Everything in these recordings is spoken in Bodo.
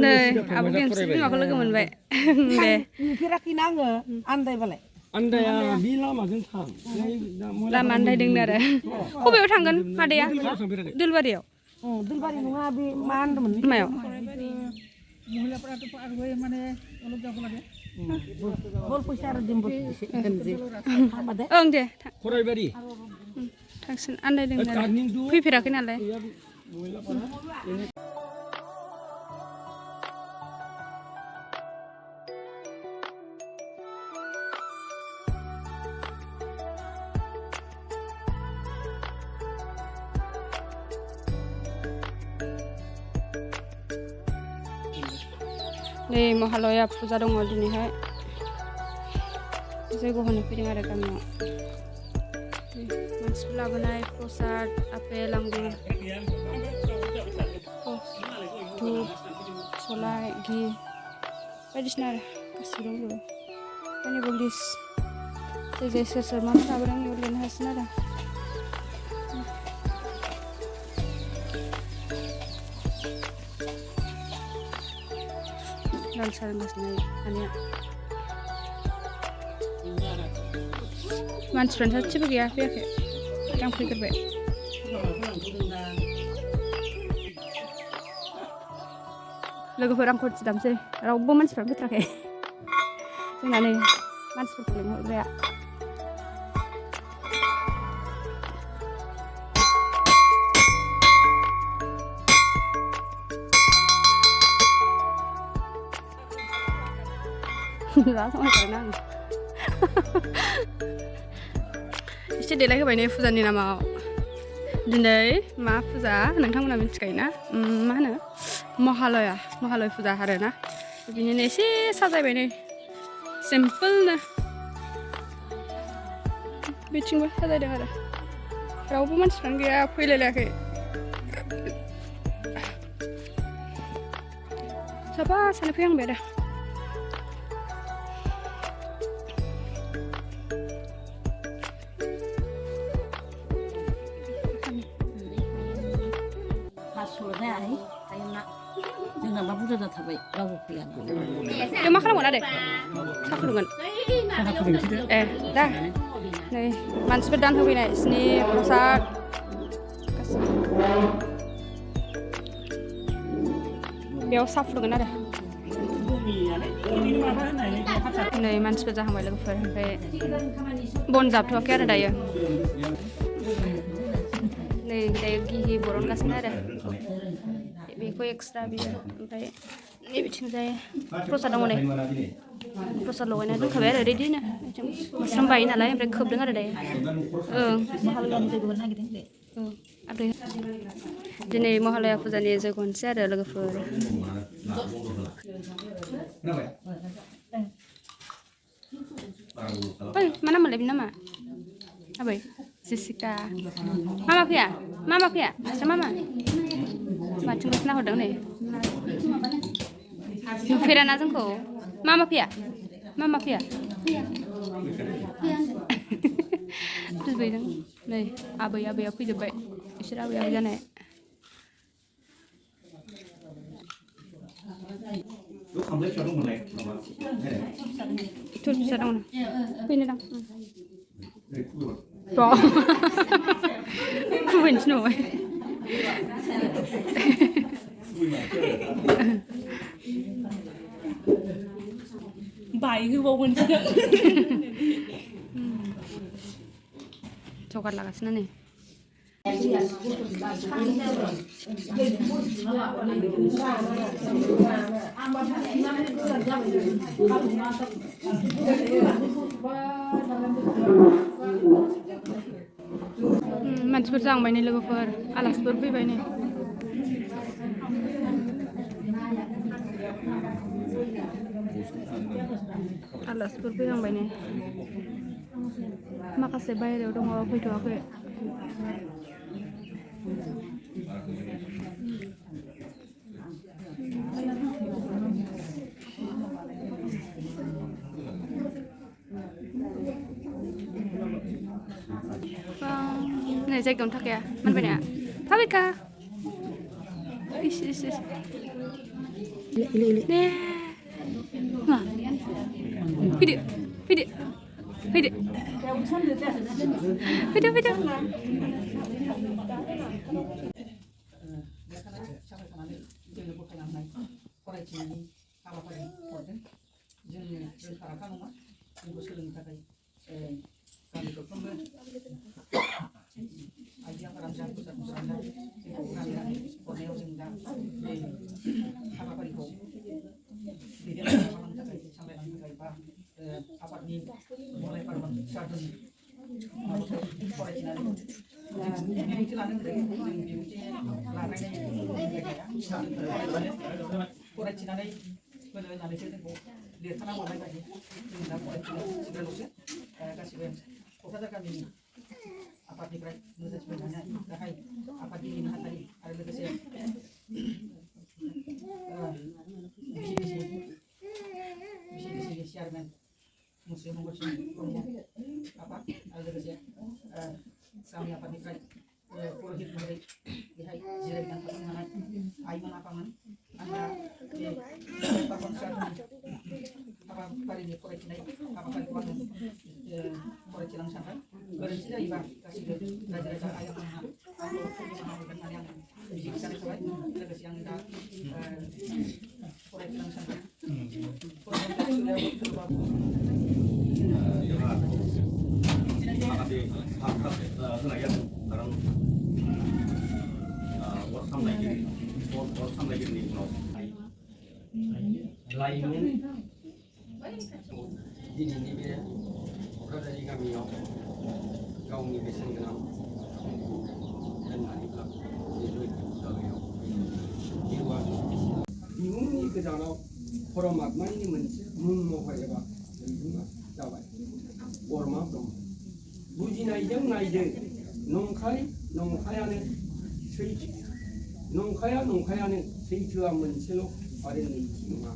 नै आब' गेमस्रि बिमाखौ लोगो मोनबाय दे नुफेराखैना आङो आन्दायबालाय आन्दाया बे लामाजों थां लामा आन्दायदों आरो बबेयाव थांगोन मादैया दुलबारियाव दुलबारि नङा बे मा होनदोंमोन मायाव महिलाफोराथ' आरो माने अलप जाबो লাগে बल फैसा आरो दिम ओं दे फरायबारि थांसिन आन्दायदों आरो फैफेराखै नालाय नै महालया फुजा दङ दिनैहाय जयग' होनो फैदों आरो गामियाव मानसिफोर लाबोनाय प्रसाद आपेल आंगुर धुप सलाइ घि बायदिसिना आरो गासिबो दंजोबो पानिबो लिस्ट जाय सोर सोर मा मा लाबोदों बेयाव लिरनो हासिगोन आरो लाल सारगासिनो माने मानसिफ्रानो सासेबो गैया फैयाखै आं फैग्रोबाय लोगोफोर आंखौ दामसै रावबो मानसिफ्रा फैथाराखै जोंना नै मानसिफोरखौ लिंहरग्राया एसे देलायहोबाय नै फुजानि नामाव दिनै मा फुजा नोंथांमोना मिथिखायोना मा होनो महालय फुजा आरोना बिनिनो एसे साजायबाय नै सिम्पोलनो बिथिंबो साजायदों आरो रावबो मानसिफ्रानो गैया फैलायलायाखै साफा सानै फैहांबाय आरो जोंनाबा बुरजा जाथारबाय रावबो फैया बे मा खालामगोन आरो साहा फुदुंगोन ए दा नै मानसिफोर दान होफैनाय बिसिनि प्रसाद बेयाव साहा फुदुंगोन आरो नै मानसिफोर जाहांबाय लोगोफोर ओमफ्राय बन जाबथ'वाखै आरो दायो नै दायो गिहि बरनगासिनो आरो बेखौ एक्सट्रा बियो ओमफ्राय नैबिथिंजाय प्रसाद दङ नै प्रसाद लगायना दोनखाबाय आरो रेडिनो मोस्रोम बायो नालाय ओमफ्राय खोबदों आरो दायो दिनै महालया फुजानि जयग' होनोसै आरो लोगोफोर ओइ मा नाममोनलाय बिनि नामा आबै जेसिका मामा फैया आसा मामा माथिंबोसो नाहरदों नै नुफेराना जोंखौ मामा फैया फैदों नै आबैया फैजोब्बाय बिसोर आबै जानाय फिसा दङ फैनो दां खुबैनोसो नुबाय बायहोबावगोनसो जगार लागासिनो नै मानसिफोर जांबाय नै लोगोफोर आलासिफोर फैबाय नै आलासिफोर फैहांबाय नै माखासे बायहेरायाव दङ फैथ'वाखै नै जायगायावनो थाखाया मोनबायना थाबायखा इस 네. 와. 피디. 피디. 피디. 피디 피디. जोंनो बोखायनांनाय फरायथिनायनि हाबाफारि हरदों जोंनो रोंखा-राखा नङा जोंबो सोलोंनो थाखाय गामि दरफ्रोमबो आइजो आफादानो जा फरायसाफोरानो जा जोंखौ गामियारि हरनायाव जों दा बे हाबाफारिखौ दैदेनलांनो खालामनो थाखाय सामलायलांनो थाखाय बा आफादनि मलाय पार्बन सारनि फरायथिनानै बिबुंथि लानो होदों जों बिबुंथि लानायनि फरायथिनानै होनो होननानैसो जोंखौ लिरखाना हरनाय बायदि जों दा फरायथिनायल'सो गासिबो क'क्राझार गामिनि आफादनिफ्राय नुजाथिफैनानै गाहाय आफादगिरि नेहाथारि आरो लोगोसे बिसिडिसिनि चेयारमेन मुस्रि मंगलसिं ब्रह्म आफाद आरो लोगोसे गामि आफादनिफ्राय पुर'हित महरै बेहाय जिरायनानै थानो हानाय आइमोन आफामोन आंहा बे पार्बन सारनि हाबाफारिनि फरायथिनाय हाबाफारिखौ आङो फरायथिलांनो सानबाय गोरोन्थि जायोबा गासिबो रायजो राजा आइ आफामोनहा आंखौ निमाहा होगोन होननानै आं मिजिंथिनाय थाबाय लोगोसे आं दा फरायथिलांनो सानबाय माखासे होनाय जादों खारन अर सामलायगिरिनि उनाव लाइमोन दिनैनि बे क'क्राझारि गामियाव गावनि बेसेन गोनां समखौ दोननानैब्लाबो बे जायगायाव बिमुंनि गोजानाव परम आत्मानि मोनसे मुं महर एबा बिमुङा जाबाय बरमा ब्रह्म बुजिनायजों नायदो नंखायानो सैथो नंखायानो सैथोआ मोनसेल' आरो नैथि नङा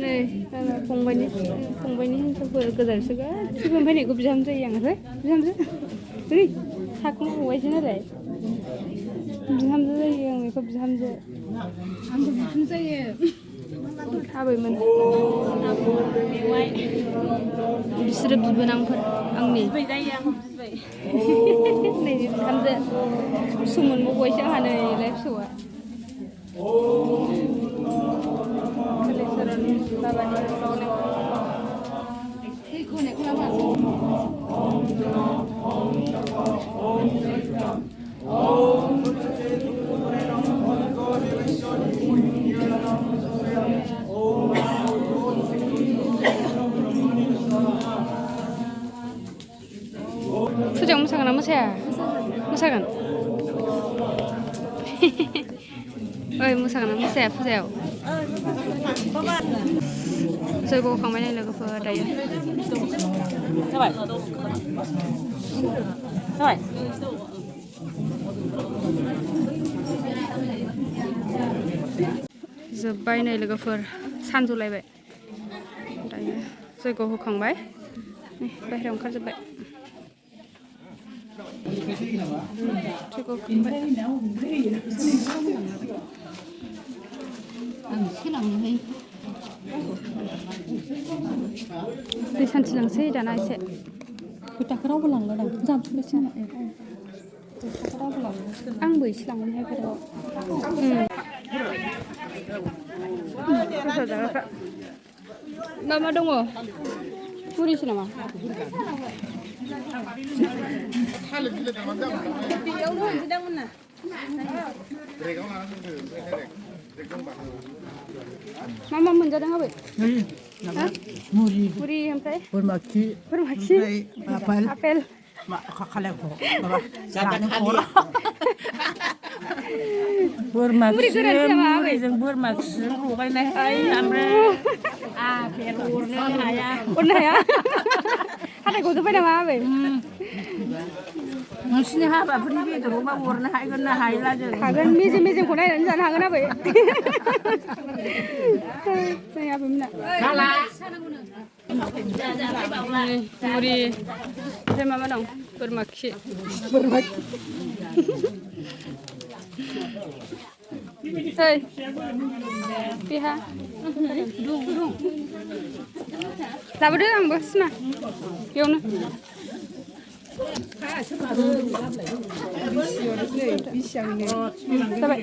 नै फंबायनि हिनजावफोर गोजानसो गासिबो ओमफ्राय नै बिहामजो जायो आं बिहामजो ओरै साखौनो हगायसै नालाय बिहामजो जायो आं बेखौ बिहामजो आंबो बिहामजो जायो आबैमोन बिसोरो बिबोनांफोर आंनि जायो आं नै बिहामजो फिसौमोन बगयसो आंहा नैलाय फिसौआ कलेश्वरन बाबानि फुजायाव मोसागोन ना मोसाया मोसागोन ओइ मोसागोन ना मोसाया फुजायाव जयग' होखांबाय नै लोगोफोर दायो जाबाय जोब्बाय नै लोगोफोर सानजौलायबाय दायो जयग' होखांबाय बाहेरायाव ओंखारजोब्बाय दै सान्थि लांसै दाना एसे फोथाखौ रावबो लांला दां जाबसै आंबो एसे लांनो हागोन मा दङ बुरिसो नामा बेयावनो होनसैदांमोन ना मा मोनजादों आबै मुरि मुरि ओमफ्राय बोरमा खि आपेल बोरमा मुरि गोरानसो नामा आबै मुरिजों बोरमा खिजों लगायनायहाय ओमफ्राय आपेल अरनो हाया हाथाय गजोब्बाय नामा आबै नोंसिनि हाबाफोरनि बेदरावबा अरनो हागोन ना हायला जों हागोन मेजेमखौ नायनानै जानो हागोन आबै जोंनि आबैमोना मुरि ओमफ्राय माबा दं बोरमा खि ओइ बेहा लाबोदो आंबो सिमा बेयावनो जाबाय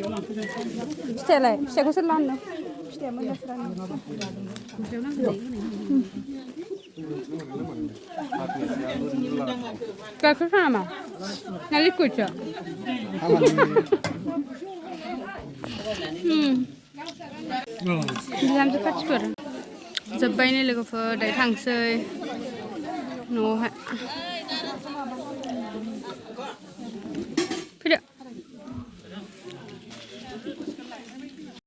फिथाइयालाय फिथाइखौ सोर लानो फिथाइया गाइखेर फाना नामा ना लिकुइडसो बिहामजो पार्टिफोर जोब्बायनो लोगोफोर दायो थांसै न'आवहाय